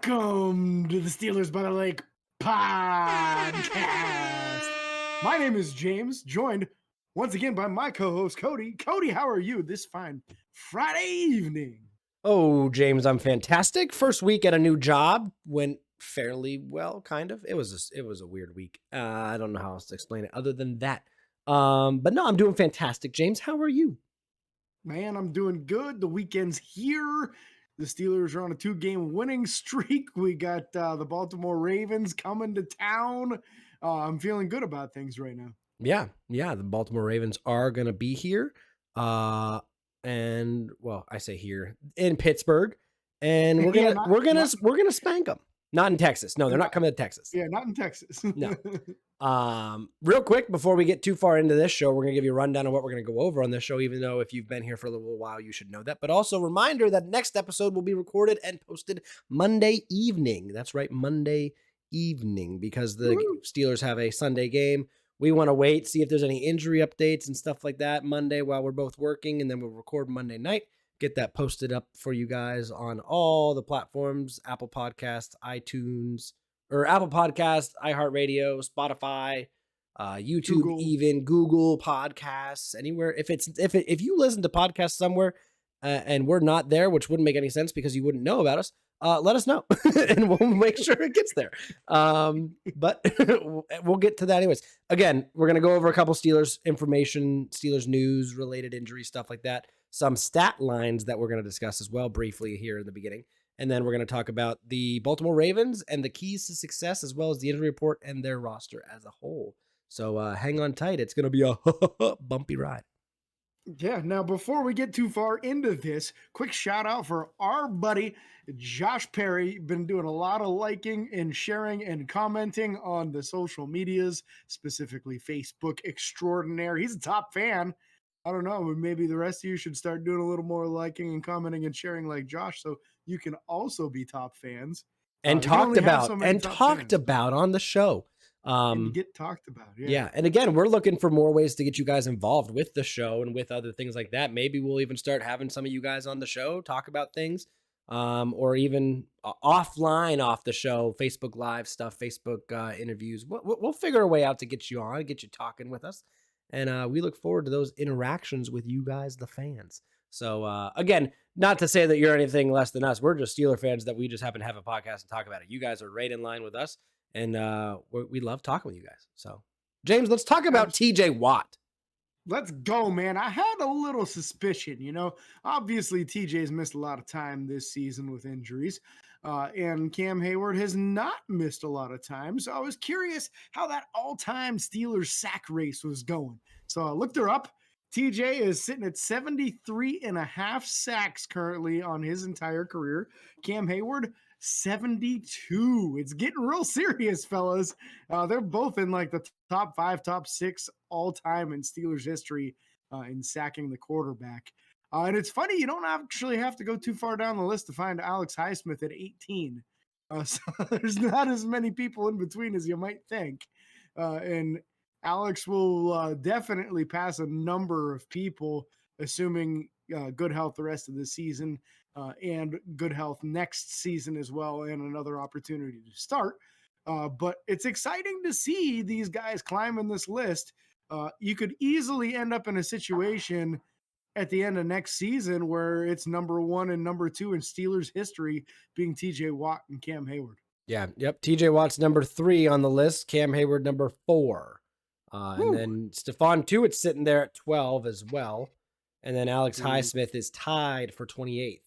Welcome to the Steelers by the Lake podcast. My name is James, joined once again by my co-host Cody. Cody, how are you this fine Friday evening? Oh, James, I'm fantastic. First week at a new job went fairly well, kind of. It was a weird week. I don't know how else to explain it other than that. But no, I'm doing fantastic. James, how are you? Man, I'm doing good. The weekend's here. The Steelers are on a 2-game winning streak. We got the Baltimore Ravens coming to town. I'm feeling good about things right now. Yeah. The Baltimore Ravens are gonna be here. And well, I say here in Pittsburgh, and we're gonna spank them. Not in Texas. No, they're not coming to Texas. Yeah, not in Texas. No. Real quick, before we get too far into this show, we're going to give you a rundown of what we're going to go over on this show, even though if you've been here for a little while, you should know that. But also reminder that next episode will be recorded and posted Monday evening. That's right, Monday evening, because the Steelers have a Sunday game. We want to wait, see if there's any injury updates and stuff like that Monday while we're both working, and then we'll record Monday night. Get that posted up for you guys on all the platforms, Apple Podcasts, iTunes, or Apple Podcasts, iHeartRadio, Spotify, YouTube, Google Podcasts, anywhere. If you listen to podcasts somewhere and we're not there, which wouldn't make any sense because you wouldn't know about us, let us know and we'll make sure it gets there. But we'll get to that anyways. Again, we're going to go over a couple Steelers information, Steelers news, related injury, stuff like that. Some stat lines that we're going to discuss as well briefly here in the beginning. And then we're going to talk about the Baltimore Ravens and the keys to success, as well as the injury report and their roster as a whole. So hang on tight. It's going to be a bumpy ride. Yeah. Now, before we get too far into this, quick shout out for our buddy, Josh Perry. Been doing a lot of liking and sharing and commenting on the social medias, specifically Facebook extraordinaire. He's a top fan. I don't know, maybe the rest of you should start doing a little more liking and commenting and sharing like Josh, so you can also be top fans. And talked about on the show. And get talked about. Yeah. And again, we're looking for more ways to get you guys involved with the show and with other things like that. Maybe we'll even start having some of you guys on the show, talk about things, or even offline off the show, Facebook Live stuff, Facebook interviews. We'll figure a way out to get you on, get you talking with us. And we look forward to those interactions with you guys, the fans. So, again, not to say that you're anything less than us. We're just Steeler fans that we just happen to have a podcast and talk about it. You guys are right in line with us, and we love talking with you guys. So, James, let's talk about TJ Watt. Let's go, man. I had a little suspicion, obviously TJ's missed a lot of time this season with injuries, and Cam Hayward has not missed a lot of time. So I was curious how that all-time Steelers sack race was going. So I looked her up. TJ is sitting at 73 and a half sacks currently on his entire career. Cam Hayward, 72. It's getting real serious, fellas. They're both in like the top 5, top 6 all time in Steelers history in sacking the quarterback. And it's funny, you don't actually have to go too far down the list to find Alex Highsmith at 18. So there's not as many people in between as you might think. And Alex will definitely pass a number of people, assuming good health the rest of the season. And good health next season as well, and another opportunity to start. But it's exciting to see these guys climbing this list. You could easily end up in a situation at the end of next season where it's number 1 and number 2 in Steelers history being TJ Watt and Cam Hayward. Yeah, yep. TJ Watt's number 3 on the list, Cam Hayward number 4. And then Stephon Tuitt's sitting there at 12 as well. And then Alex Highsmith is tied for 28th.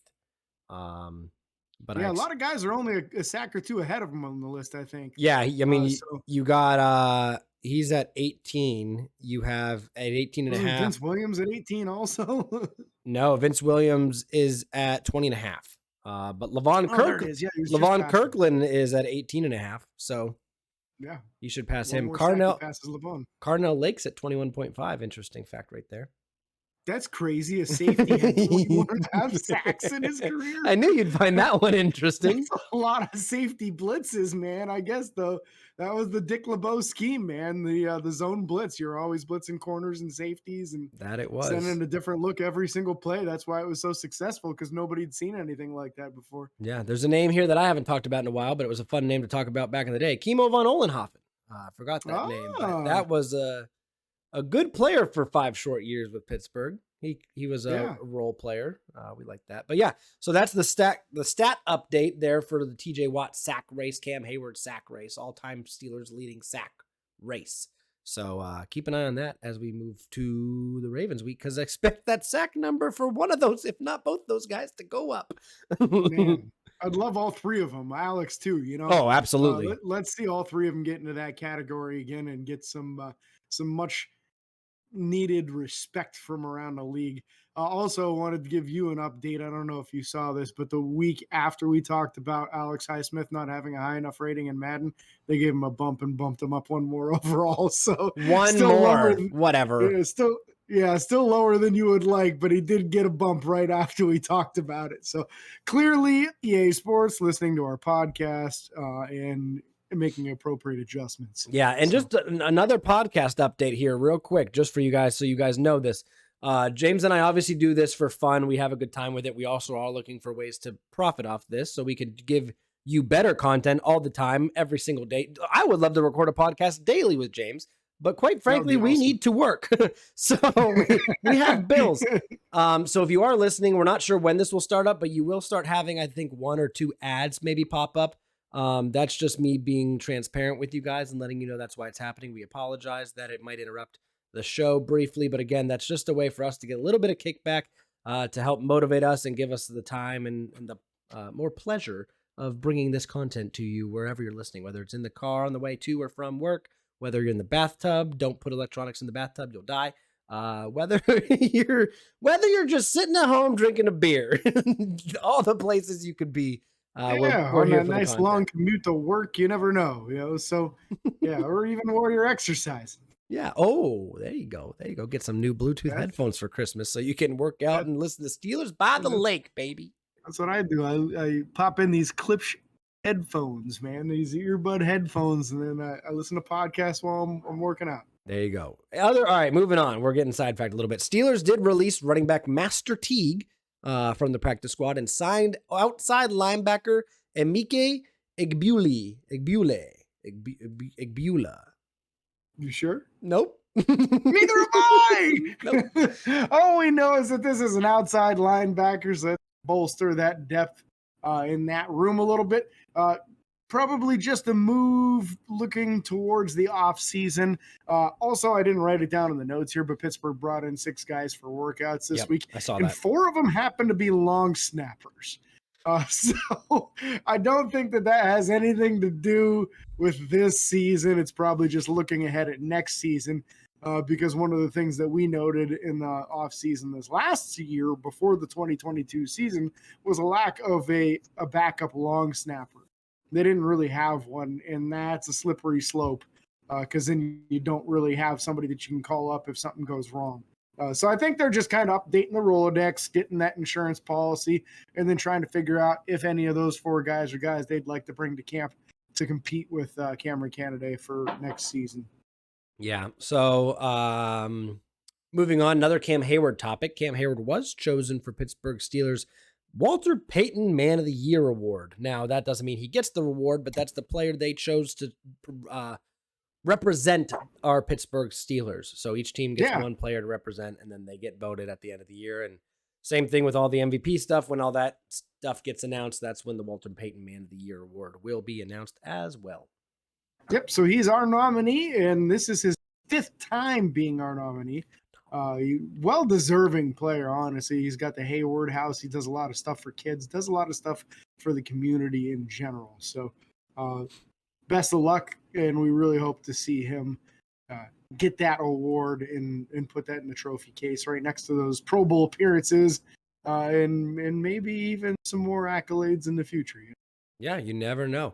But yeah, a lot of guys are only a sack or 2 ahead of him on the list, I think. Yeah, I mean, you got he's at 18. You have at 18 and a half. Vince Williams at 18 also. No, Vince Williams is at 20 and a half. But Levon Kirkland is at 18 and a half. So yeah, you should pass him. Cardinal Lake's at 21.5. Interesting fact right there. That's crazy. A safety had 21.5 sacks in his career. I knew you'd find that one interesting. That's a lot of safety blitzes, man. I guess though that was the Dick LeBeau scheme, man. The zone blitz. You're always blitzing corners and safeties and That it was. sending a different look every single play. That's why it was so successful because nobody'd seen anything like that before. Yeah, there's a name here that I haven't talked about in a while, but it was a fun name to talk about back in the day. Kimo von Olenhoffen. I forgot that name, but Ah, that was a good player for 5 short years with Pittsburgh. He was a yeah. role player. We like that. But yeah, so that's the stat update there for the TJ Watt sack race, Cam Hayward sack race, all-time Steelers leading sack race. So keep an eye on that as we move to the Ravens week, because I expect that sack number for one of those, if not both those guys, to go up. Man, I'd love all three of them. Alex too, you know. Oh, absolutely. Let's see all three of them get into that category again and get some much needed respect from around the league. Also, wanted to give you an update. I don't know if you saw this, but the week after we talked about Alex Highsmith not having a high enough rating in Madden, they gave him a bump and bumped him up one more overall. So One still more, lower than, whatever. still lower than you would like, but he did get a bump right after we talked about it. So clearly, EA Sports listening to our podcast and making appropriate adjustments. Yeah, and just another podcast update here real quick, just for you guys, so you guys know this. James and I obviously do this for fun. We have a good time with it. We also are looking for ways to profit off this so we could give you better content all the time, every single day. I would love to record a podcast daily with James, but quite frankly, we awesome. need to work. So we have bills. So if you are listening, we're not sure when this will start up, but you will start having, I think, 1 or 2 ads maybe pop up. That's just me being transparent with you guys and letting you know that's why it's happening. We apologize that it might interrupt the show briefly, but again, that's just a way for us to get a little bit of kickback to help motivate us and give us the time and the more pleasure of bringing this content to you wherever you're listening, whether it's in the car on the way to or from work, whether you're in the bathtub. Don't put electronics in the bathtub, you'll die. Whether you're just sitting at home drinking a beer, all the places you could be. We're On here that for nice the long content. commute to work, you never know, you know. So, yeah, or even while you're exercising. Yeah. Oh, there you go. There you go. Get some new Bluetooth That's headphones for Christmas so you can work out that, and listen to Steelers by the that's lake, baby. that's what I do. I pop in these headphones, man. These earbud headphones, and then I listen to podcasts while I'm working out. There you go. All right, moving on. We're getting sidetracked a little bit. Steelers did release running back Master Teague from the practice squad and signed outside linebacker Emike Egbula. You sure? Nope. Neither am I. Nope. All we know is that this is an outside linebacker, so let's bolster that depth in that room a little bit. Probably just a move looking towards the off season. Also, I didn't write it down in the notes here, but Pittsburgh brought in 6 guys for workouts this week. I saw and that. 4 of them happen to be long snappers. So I don't think that has anything to do with this season. It's probably just looking ahead at next season. Because one of the things that we noted in the offseason this last year before the 2022 season was a lack of a backup long snapper. They didn't really have one, and that's a slippery slope because then you don't really have somebody that you can call up if something goes wrong. So I think they're just kind of updating the Rolodex, getting that insurance policy, and then trying to figure out if any of those 4 guys are guys they'd like to bring to camp to compete with Cameron Canaday for next season. Yeah. So moving on, another Cam Hayward topic. Cam Hayward was chosen for Pittsburgh Steelers Walter Payton Man of the Year award. Now, that doesn't mean he gets the reward, but that's the player they chose to represent our Pittsburgh Steelers. So each team gets one player to represent, and then they get voted at the end of the year. And same thing with all the MVP stuff. When all that stuff gets announced, that's when the Walter Payton Man of the Year award will be announced as well. Yep. So he's our nominee, and this is his 5th time being our nominee. Well-deserving player, honestly. He's got the Hayward house. He does a lot of stuff for kids, does a lot of stuff for the community in general. So best of luck, and we really hope to see him get that award and put that in the trophy case right next to those Pro Bowl appearances and maybe even some more accolades in the future. Yeah, you never know.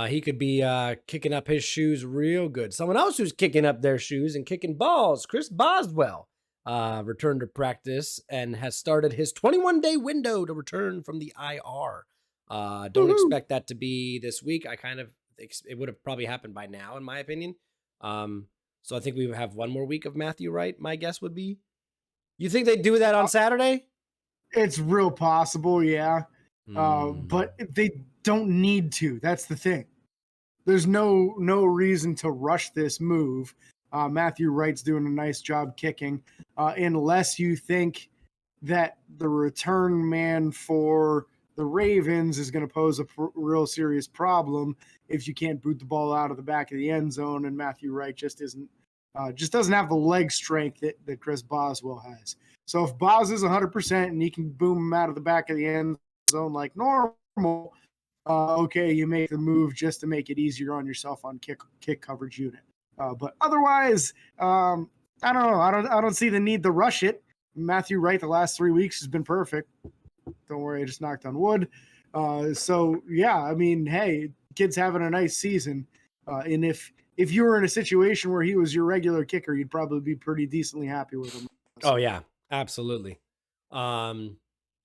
He could be kicking up his shoes real good. Someone else who's kicking up their shoes and kicking balls, Chris Boswell. returned to practice and has started his 21-day window to return from the IR. Don't expect that to be this week. I kind of it would have probably happened by now, in my opinion. So I think we have one more week of Matthew Wright. My guess would be. You think they do that on Saturday? It's real possible, yeah. But they don't need to. That's the thing. There's no reason to rush this move. Matthew Wright's doing a nice job kicking, unless you think that the return man for the Ravens is going to pose a real serious problem if you can't boot the ball out of the back of the end zone, and Matthew Wright just doesn't have the leg strength that Chris Boswell has. So if Boz is 100% and he can boom him out of the back of the end zone like normal, okay, you make the move just to make it easier on yourself on kick coverage unit. But otherwise, I don't know. I don't see the need to rush it. Matthew Wright the last 3 weeks has been perfect. Don't worry, I just knocked on wood. So yeah, I mean, hey, kid's having a nice season. And if you were in a situation where he was your regular kicker, you'd probably be pretty decently happy with him. Oh yeah, absolutely. And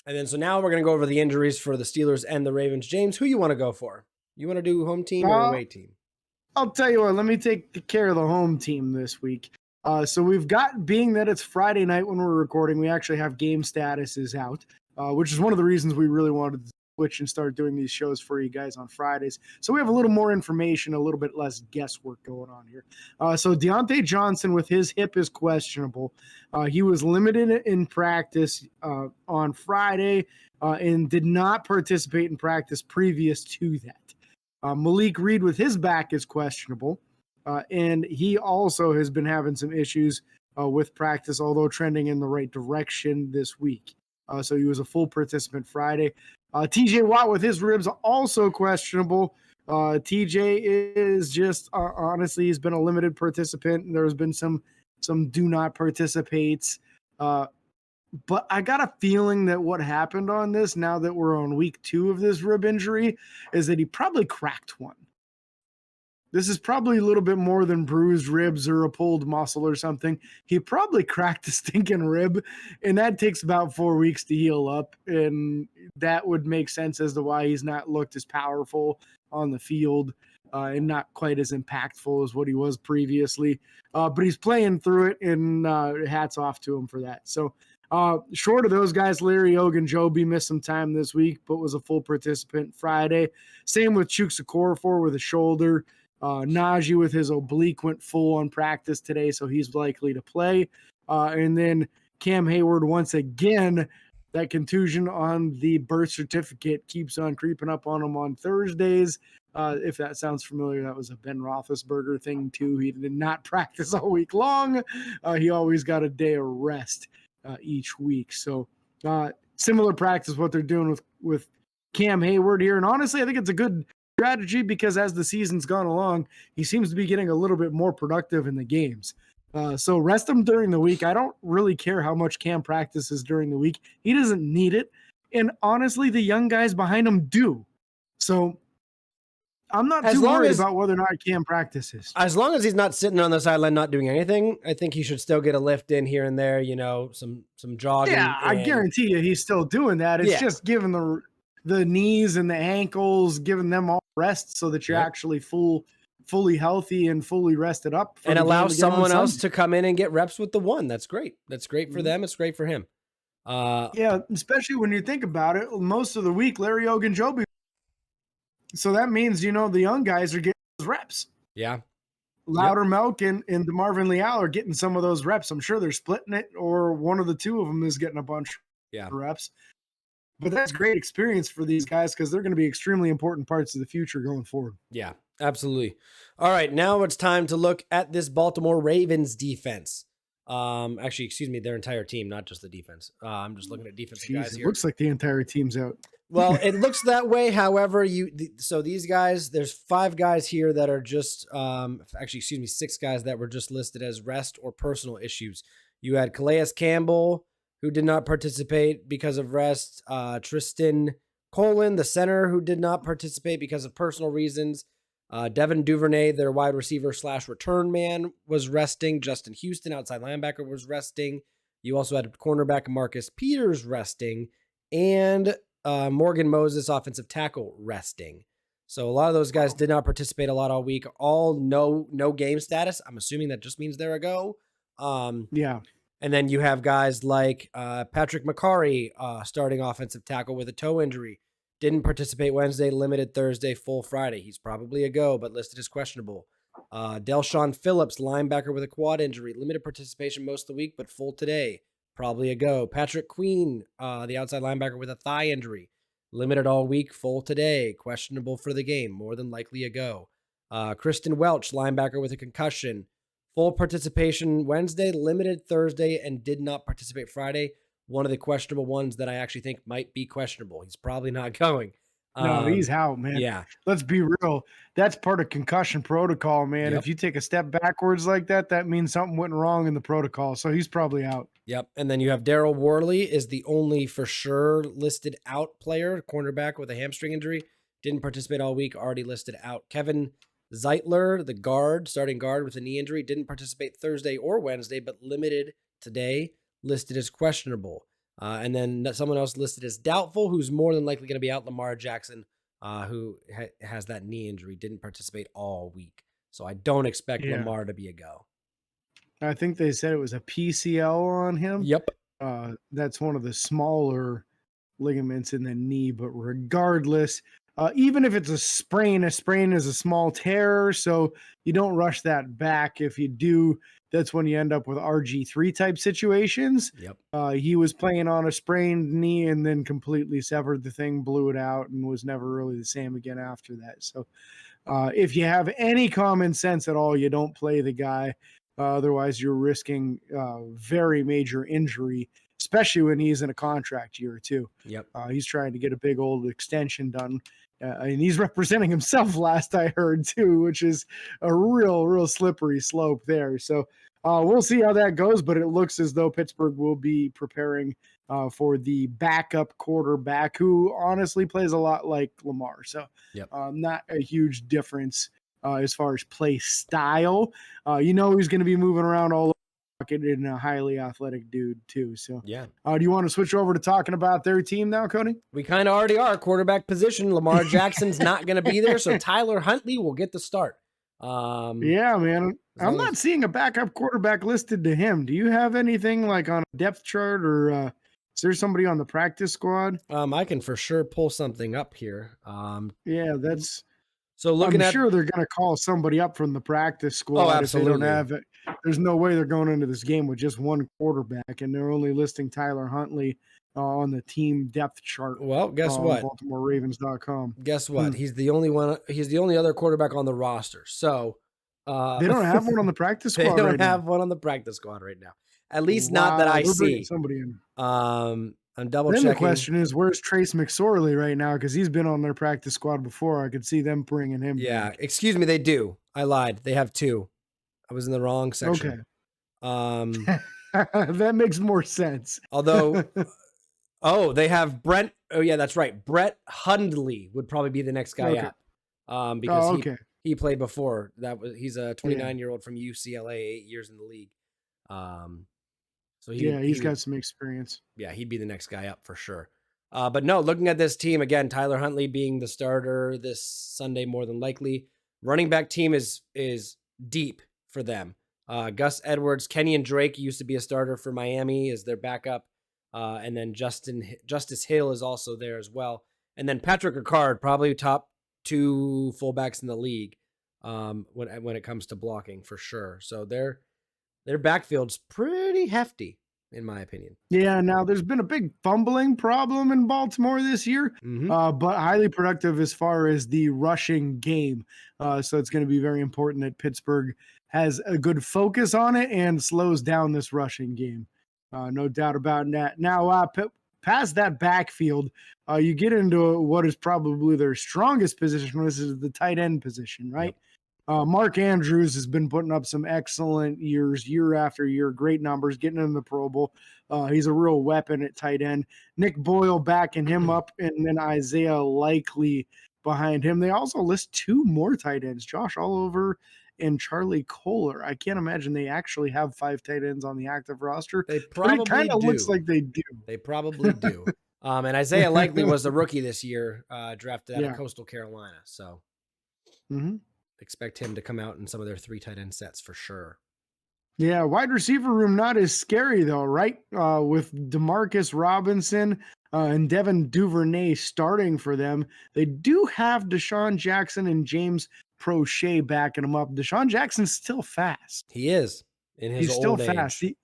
then so now we're going to go over the injuries for the Steelers and the Ravens. James, who you want to go for? You want to do home team or away team? I'll tell you what, let me take care of the home team this week. So we've got, being that it's Friday night when we're recording, we actually have game statuses out, which is one of the reasons we really wanted to switch and start doing these shows for you guys on Fridays. So we have a little more information, a little bit less guesswork going on here. So Deontay Johnson with his hip is questionable. He was limited in practice on Friday and did not participate in practice previous to that. Malik Reed with his back is questionable. And he also has been having some issues with practice, although trending in the right direction this week. So he was a full participant Friday. TJ Watt with his ribs also questionable. TJ is just, honestly, he's been a limited participant. And there's been some do not participates. But I got a feeling that what happened on this, now that we're on week 2 of this rib injury, is that he probably cracked one. This is probably a little bit more than bruised ribs or a pulled muscle or something. He probably cracked a stinking rib, and that takes about 4 weeks to heal up. And that would make sense as to why he's not looked as powerful on the field and not quite as impactful as what he was previously. But he's playing through it, and hats off to him for that. So short of those guys, Larry Ogunjobi missed some time this week, but was a full participant Friday. Same with Chuks Okorafor with a shoulder. Najee with his oblique went full on practice today, so he's likely to play. And then Cam Hayward, once again, that contusion on the birth certificate keeps on creeping up on him on Thursdays. If that sounds familiar, that was a Ben Roethlisberger thing too. He did not practice all week long. He always got a day of rest each week. So similar practice what they're doing with Cam Hayward here. And honestly, I think it's a good strategy because as the season's gone along, he seems to be getting a little bit more productive in the games. So rest him during the week. I don't really care how much Cam practices during the week. He doesn't need it. And honestly, the young guys behind him do. So I'm not too worried about whether or not Cam practices. As long as he's not sitting on the sideline not doing anything, I think he should still get a lift in here and there, some jogging. Yeah, I guarantee you he's still doing that. It's just giving the knees and the ankles, giving them all rest so that you're actually fully healthy and fully rested up. And allow someone else to come in and get reps with the one. That's great. That's great for them. It's great for him. Yeah, especially when you think about it, most of the week, Larry Ogunjobi. So that means, the young guys are getting those reps. Yeah. Loudermilk and DeMarvin Leal are getting some of those reps. I'm sure they're splitting it, or one of the two of them is getting a bunch of reps. But that's great experience for these guys because they're going to be extremely important parts of the future going forward. Yeah, absolutely. All right, now it's time to look at this Baltimore Ravens defense. Actually, excuse me, their entire team, not just the defense. I'm just looking at defensive guys here. It looks like the entire team's out. Well, it looks that way. However, so these guys, there's 5 guys here that are just, actually, excuse me, 6 guys that were just listed as rest or personal issues. You had Calais Campbell, who did not participate because of rest. Tristan Colin, the center, who did not participate because of personal reasons. Devin Duvernay, their wide receiver / return man, was resting. Justin Houston, outside linebacker, was resting. You also had cornerback Marcus Peters resting and Morgan Moses, offensive tackle, resting. So a lot of those guys did not participate a lot all week. All no game status. I'm assuming that just means they're a go. Yeah. And then you have guys like Patrick McCarry, starting offensive tackle with a toe injury. Didn't participate Wednesday, limited Thursday, full Friday. He's probably a go, but listed as questionable. Delshon Phillips, linebacker with a quad injury. Limited participation most of the week, but full today. Probably a go. Patrick Queen, the outside linebacker with a thigh injury. Limited all week, full today. Questionable for the game. More than likely a go. Kristen Welch, linebacker with a concussion. Full participation Wednesday, limited Thursday, and did not participate Friday. One of the questionable ones that I actually think might be questionable. He's probably not going. No, he's out, man. Yeah. Let's be real. That's part of concussion protocol, man. Yep. If you take a step backwards like that, that means something went wrong in the protocol. So he's probably out. Yep. And then you have Daryl Worley is the only for sure listed out player, cornerback with a hamstring injury. Didn't participate all week, already listed out. Kevin Zeitler, the guard, starting guard with a knee injury, didn't participate Thursday or Wednesday, but limited today, listed as questionable. And then someone else listed as doubtful, who's more than likely going to be out, Lamar Jackson, who has that knee injury, didn't participate all week. So I don't expect Lamar to be a go. I think they said it was a PCL on him. Yep. That's one of the smaller ligaments in the knee, but regardless, even if it's a sprain is a small tear, so you don't rush that back. If you do, that's when you end up with RG3 type situations. Yep. He was playing on a sprained knee and then completely severed the thing, blew it out, and was never really the same again after that. So if you have any common sense at all, you don't play the guy. Otherwise, you're risking very major injury, especially when he's in a contract year too. Yep. He's trying to get a big old extension done. And he's representing himself last I heard too, which is a real slippery slope there. So we'll see how that goes, but it looks as though Pittsburgh will be preparing for the backup quarterback who honestly plays a lot like Lamar. So yep. Not a huge difference as far as play style. He's going to be moving around all over and a highly athletic dude too. So yeah. Do you want to switch over to talking about their team now, Cody? We kind of already are. Quarterback position. Lamar Jackson's not going to be there, so Tyler Huntley will get the start. Yeah, man. I'm not seeing a backup quarterback listed to him. Do you have anything like on a depth chart, or is there somebody on the practice squad? I can for sure pull something up here. Yeah, that's. So looking I'm sure they're going to call somebody up from the practice squad. Oh, absolutely. If they don't have it. There's no way they're going into this game with just one quarterback, and they're only listing Tyler Huntley on the team depth chart. Well, guess what? BaltimoreRavens.com. Guess what? He's the only one. He's the only other quarterback on the roster. So they don't have one on the practice squad. They don't have one on the practice squad right now. At least not that I see. Somebody in. I'm double checking. Then the question is, where's Trace McSorley right now? Because he's been on their practice squad before. I could see them bringing him. Yeah, back. Excuse me, they do. I lied. They have two. I was in the wrong section. Okay. That makes more sense. Although, they have Brent. Oh yeah, that's right. Brett Hundley would probably be the next guy up. Because he played before. He's a 29-year-old from UCLA, 8 years in the league. So he's got some experience. Yeah, he'd be the next guy up for sure. But no, looking at this team again, Tyler Huntley being the starter this Sunday more than likely. Running back team is deep for them. Gus Edwards, Kenyon Drake used to be a starter for Miami, is their backup. And then Justice Hill is also there as well. And then Patrick Ricard, probably top 2 fullbacks in the league when it comes to blocking for sure. So their backfield's pretty hefty, in my opinion. Yeah, now there's been a big fumbling problem in Baltimore this year, but highly productive as far as the rushing game. So it's going to be very important that Pittsburgh has a good focus on it and slows down this rushing game. No doubt about that. Now, past that backfield, you get into what is probably their strongest position. This is the tight end position, right? Yep. Mark Andrews has been putting up some excellent years, year after year, great numbers, getting in the Pro Bowl. He's a real weapon at tight end. Nick Boyle backing him up, and then Isaiah Likely behind him. They also list 2 more tight ends, Josh Oliver and Charlie Kohler. I can't imagine they actually have 5 tight ends on the active roster, They but it probably kind of looks do. like they do. They probably do. And Isaiah Likely was the rookie this year, drafted out of Coastal Carolina. So expect him to come out in some of their 3 tight end sets for sure. Yeah, wide receiver room not as scary though, right? With Demarcus Robinson and Devin Duvernay starting for them. They do have Deshaun Jackson and James Prochet backing them up. Deshaun Jackson's still fast. He is in his He's old still fast. age.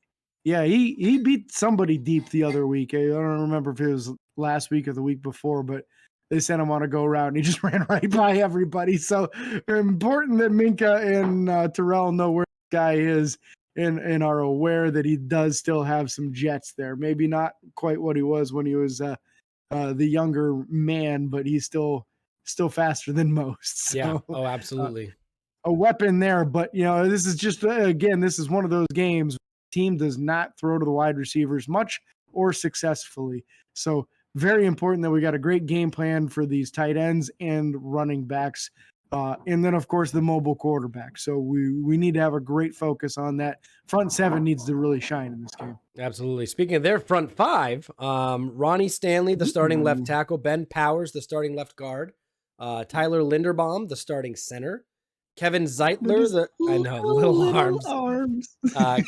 He beat somebody deep the other week. I don't remember if it was last week or the week before, but they sent him on a go route and he just ran right by everybody. So important that Minka and Terrell know where the guy is and are aware that he does still have some jets there. Maybe not quite what he was when he was the younger man, but he's still faster than most. So, Yeah. Oh, absolutely. A weapon there, but this is just again, this is one of those games. Team does not throw to the wide receivers much or successfully. So very important that we got a great game plan for these tight ends and running backs. And then, of course, the mobile quarterback. So we need to have a great focus on that. Front 7 needs to really shine in this game. Absolutely. Speaking of their front 5, Ronnie Stanley, the starting left tackle, Ben Powers, the starting left guard, Tyler Linderbaum, the starting center, Kevin Zeitler, little arms.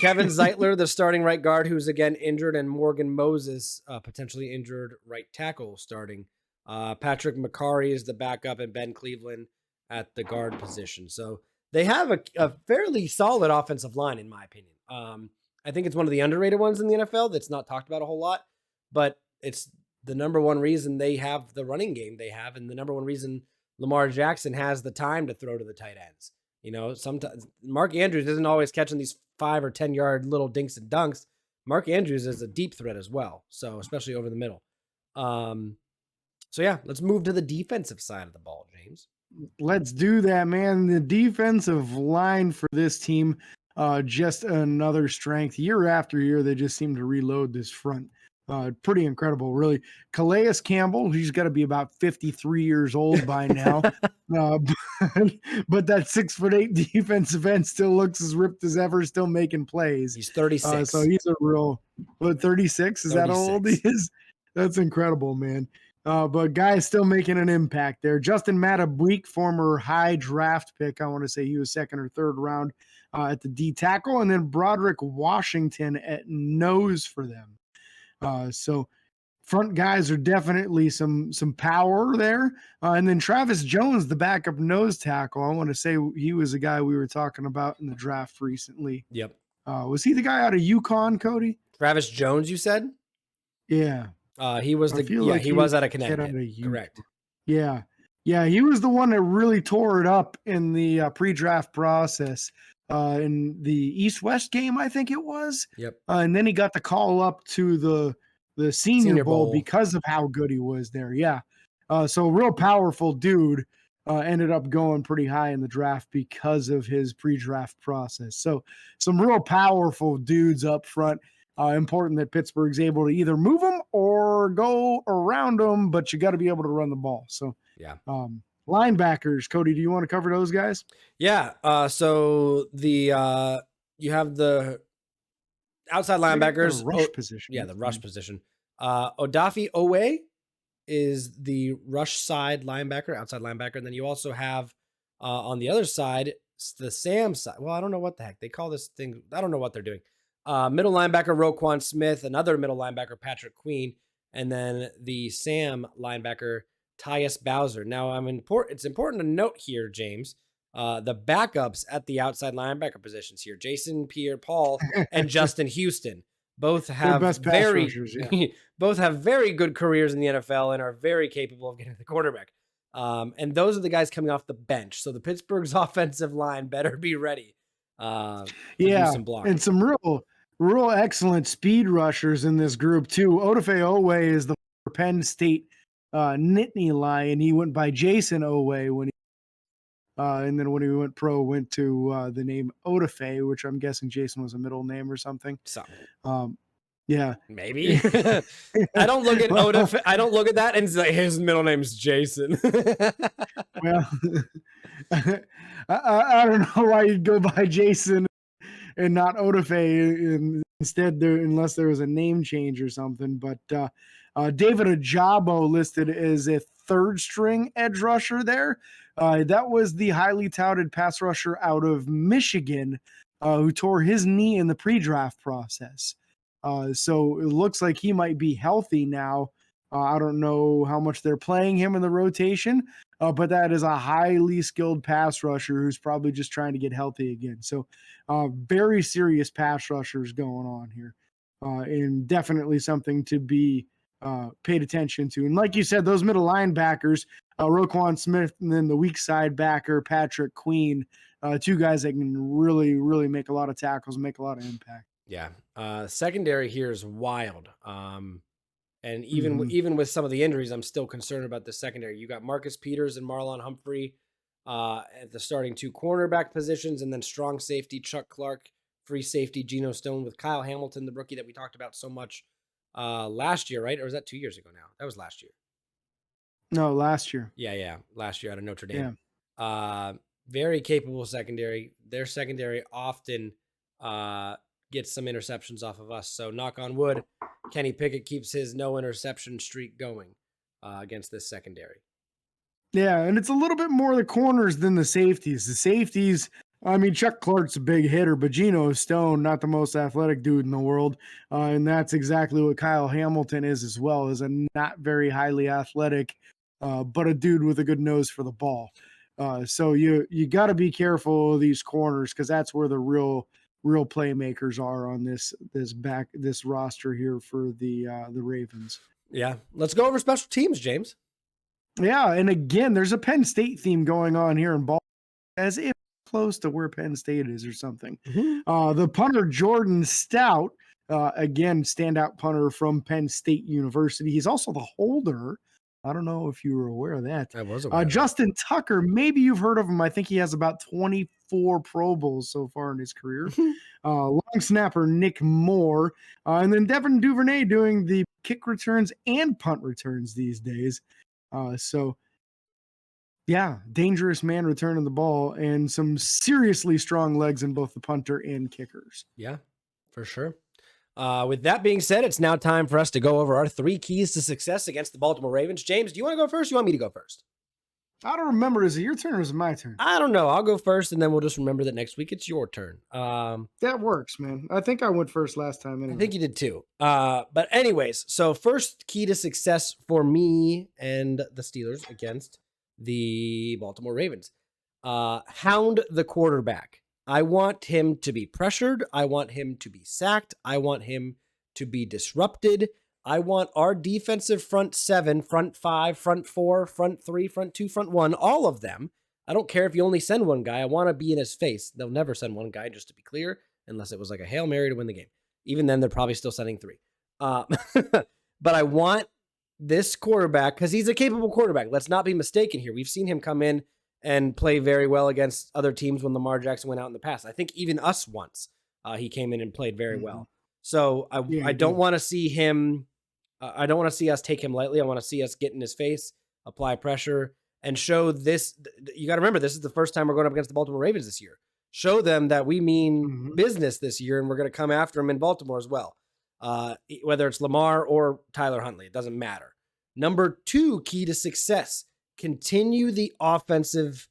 Kevin Zeitler, the starting right guard, who's again injured, and Morgan Moses, potentially injured right tackle, starting. Patrick McCarry is the backup, and Ben Cleveland at the guard position. So they have a fairly solid offensive line, in my opinion. I think it's one of the underrated ones in the NFL that's not talked about a whole lot, but it's the number one reason they have the running game they have, and the number one reason Lamar Jackson has the time to throw to the tight ends. Sometimes Mark Andrews isn't always catching these 5 or 10 yard little dinks and dunks. Mark Andrews is a deep threat as well. So especially over the middle. So yeah, let's move to the defensive side of the ball, James. Let's do that, man. The defensive line for this team, just another strength. Year after year, they just seem to reload this front. Pretty incredible, really. Calais Campbell, he's got to be about 53 years old by now. But that 6'8" defensive end still looks as ripped as ever, still making plays. He's 36. So he's a real, 36? Is 36. That how old he is? That's incredible, man. But guy's still making an impact there. Justin Matabweek, former high draft pick. I want to say he was 2nd or 3rd round at the D tackle. And then Broderick Washington at nose for them. So front guys are definitely some power there. And then Travis Jones, the backup nose tackle. I want to say he was the guy we were talking about in the draft recently. Yep. Was he the guy out of UConn, Cody? Travis Jones, you said? Yeah. He was he was out of Connecticut. Correct. Yeah. Yeah, he was the one that really tore it up in the pre-draft process in the East-West game, I think it was. Yep. And then he got the call up to the Senior Bowl because of how good he was there. Yeah. So real powerful dude, ended up going pretty high in the draft because of his pre-draft process. So some real powerful dudes up front. Important that Pittsburgh's able to either move them or go around them, but you got to be able to run the ball. So yeah. Linebackers, Cody, do you want to cover those guys? Yeah. So the you have the outside linebackers, the rush position. Yeah, the rush position. Odafe Owe is the rush side linebacker, outside linebacker, and then you also have on the other side the Sam side. Well, I don't know what the heck they call this thing. I don't know what they're doing. Middle linebacker Roquan Smith, another middle linebacker Patrick Queen, and then the Sam linebacker Tyus Bowser. Now, it's important to note here, James, the backups at the outside linebacker positions here: Jason Pierre-Paul and Justin Houston. Both have both have very good careers in the NFL and are very capable of getting the quarterback. And those are the guys coming off the bench. So the Pittsburgh's offensive line better be ready. And some real excellent speed rushers in this group too. Odafe Owe is the Penn State Nittany Lion. He went by Jason Owe when he and then when he went pro, went to the name Odafe, which I'm guessing Jason was a middle name or something. Yeah. Maybe. I don't look at Well, Oda. I don't look at that and say his middle name's Jason. well, I don't know why you'd go by Jason and not Odafe instead there, unless there was a name change or something. But David Ajabo listed as a third string edge rusher there. That was the highly touted pass rusher out of Michigan who tore his knee in the pre-draft process. So it looks like he might be healthy now. I don't know how much they're playing him in the rotation, but that is a highly skilled pass rusher who's probably just trying to get healthy again. So very serious pass rushers going on here, and definitely something to be paid attention to. And like you said, those middle linebackers, Roquan Smith, and then the weak side backer, Patrick Queen, two guys that can really, really make a lot of tackles, make a lot of impact. Yeah. Secondary here is wild. And even Mhm. even with some of the injuries, I'm still concerned about the secondary. You got Marcus Peters and Marlon Humphrey at the starting two cornerback positions, and then strong safety Chuck Clark, free safety Geno Stone, with Kyle Hamilton, the rookie that we talked about so much last year, right? Or was that 2 years ago now? That was last year. No, last year. Yeah, last year out of Notre Yeah. Dame. Very capable secondary. Their secondary often gets some interceptions off of us. So knock on wood, Kenny Pickett keeps his no interception streak going against this secondary. Yeah, and it's a little bit more the corners than the safeties. The safeties, I mean, Chuck Clark's a big hitter, but Geno Stone, not the most athletic dude in the world. And that's exactly what Kyle Hamilton is as well, is a not very highly athletic, but a dude with a good nose for the ball. So you got to be careful of these corners because that's where the real playmakers are on this roster here for the Ravens. Yeah. Let's go over special teams, James. Yeah, and again, there's a Penn State theme going on here in Baltimore, as if close to where Penn State is or something. The punter Jordan Stout, again, standout punter from Penn State University. He's also the holder. I don't know if you were aware of that. I was aware. Justin Tucker, maybe you've heard of him. I think he has about 24 Pro Bowls so far in his career. Long snapper Nick Moore, and then Devin Duvernay doing the kick returns and punt returns these days. So, yeah, dangerous man returning the ball and some seriously strong legs in both the punter and kickers. Yeah, for sure. With that being said, it's now time for us to go over our 3 keys to success against the Baltimore Ravens. James, do you want to go first? Or you want me to go first? I don't remember. Is it your turn or is it my turn? I don't know. I'll go first, and then we'll just remember that next week it's your turn. That works, man. I think I went first last time. Anyway. I think you did too. But anyways, so first key to success for me and the Steelers against the Baltimore Ravens. Hound the quarterback. I want him to be pressured. I want him to be sacked. I want him to be disrupted. I want our defensive front 7, front 5, front 4, front 3, front 2, front 1, all of them. I don't care if you only send one guy. I want to be in his face. They'll never send one guy, just to be clear, unless it was like a Hail Mary to win the game. Even then, they're probably still sending 3. But I want this quarterback, because he's a capable quarterback. Let's not be mistaken here. We've seen him come in and play very well against other teams when Lamar Jackson went out in the past. I think even us once, he came in and played very well. So I don't want to see him. I don't want to see us take him lightly. I want to see us get in his face, apply pressure, and show this. You got to remember, this is the first time we're going up against the Baltimore Ravens this year. Show them that we mean business this year, and we're going to come after them in Baltimore as well. Whether it's Lamar or Tyler Huntley, it doesn't matter. Number 2 key to success: continue the offensive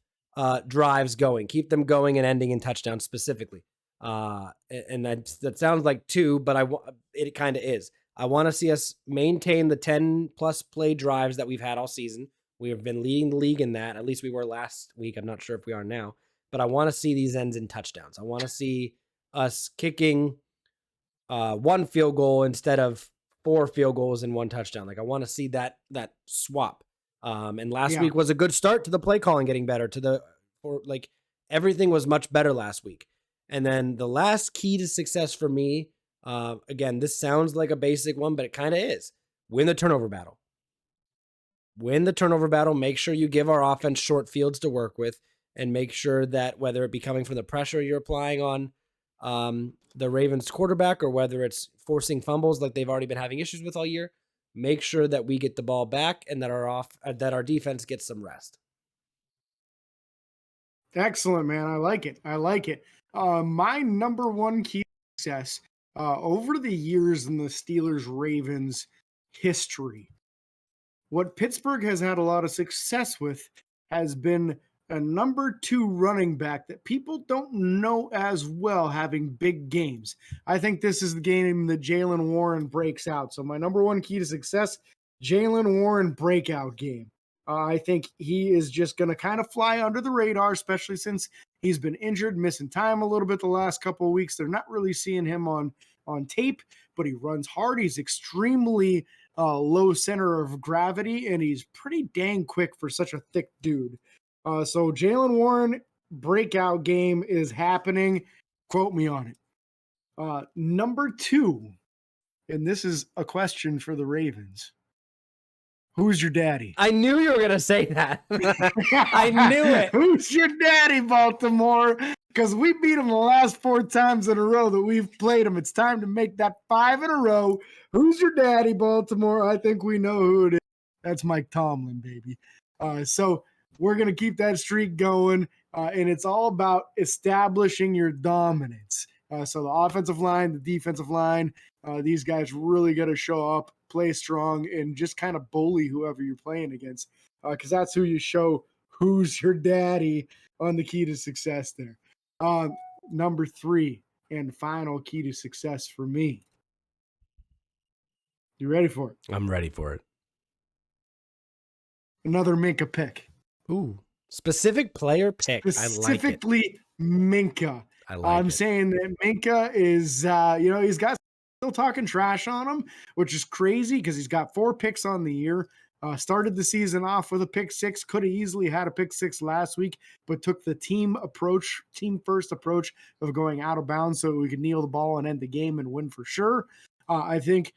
drives going. Keep them going and ending in touchdowns specifically. And that sounds like 2, but it kind of is. I want to see us maintain the 10-plus play drives that we've had all season. We have been leading the league in that. At least we were last week. I'm not sure if we are now. But I want to see these ends in touchdowns. I want to see us kicking 1 field goal instead of 4 field goals and 1 touchdown. Like, I want to see that swap. And last week was a good start to the play calling getting better. Everything was much better last week. And then the last key to success for me, again, this sounds like a basic one, but it kind of is. Win the turnover battle. Win the turnover battle. Make sure you give our offense short fields to work with, and make sure that whether it be coming from the pressure you're applying on the Ravens quarterback or whether it's forcing fumbles like they've already been having issues with all year, make sure that we get the ball back and that our defense gets some rest. Excellent, man. I like it. I like it. My number one key to success over the years in the Steelers-Ravens history, what Pittsburgh has had a lot of success with has been a number 2 running back that people don't know as well having big games. I think this is the game that Jaylen Warren breaks out. So my number one key to success, Jaylen Warren breakout game. I think he is just going to kind of fly under the radar, especially since he's been injured, missing time a little bit the last couple of weeks. They're not really seeing him on tape, but he runs hard. He's extremely low center of gravity, and he's pretty dang quick for such a thick dude. So Jaylen Warren breakout game is happening. Quote me on it. Number 2, and this is a question for the Ravens. Who's your daddy? I knew you were going to say that. I knew it. Who's your daddy, Baltimore? Because we beat them the last 4 times in a row that we've played them. It's time to make that 5 in a row. Who's your daddy, Baltimore? I think we know who it is. That's Mike Tomlin, baby. So we're going to keep that streak going, and it's all about establishing your dominance. So the offensive line, the defensive line, these guys really got to show up, play strong, and just kind of bully whoever you're playing against, because that's who you show who's your daddy on the key to success there. Number 3 and final key to success for me. You ready for it? I'm ready for it. Another Minka pick. Ooh, specific player pick. Specifically I like it. Minka. I'm saying that Minka is, he's got still talking trash on him, which is crazy because he's got 4 picks on the year. Started the season off with a pick 6. Could have easily had a pick 6 last week, but took the team first approach of going out of bounds so we could kneel the ball and end the game and win for sure. I think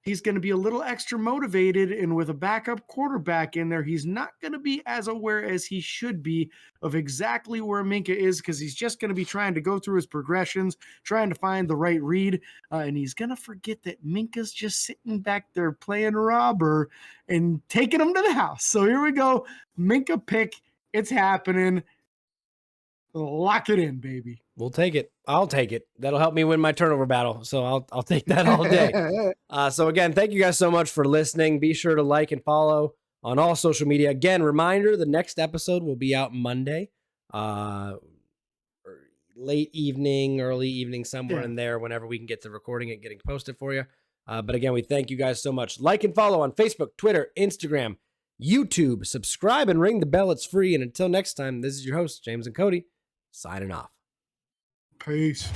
he's going to be a little extra motivated, and with a backup quarterback in there, he's not going to be as aware as he should be of exactly where Minka is, because he's just going to be trying to go through his progressions, trying to find the right read, and he's going to forget that Minka's just sitting back there playing robber and taking him to the house. So here we go. Minka pick. It's happening. Lock it in, baby. We'll take it. I'll take it. That'll help me win my turnover battle. So I'll take that all day. So again, thank you guys so much for listening. Be sure to like and follow on all social media. Again, reminder, the next episode will be out Monday, late evening, early evening, somewhere in there, whenever we can get to recording it, getting posted for you. But again, we thank you guys so much. Like and follow on Facebook, Twitter, Instagram, YouTube. Subscribe and ring the bell. It's free. And until next time, this is your host, James and Cody, signing off. Peace.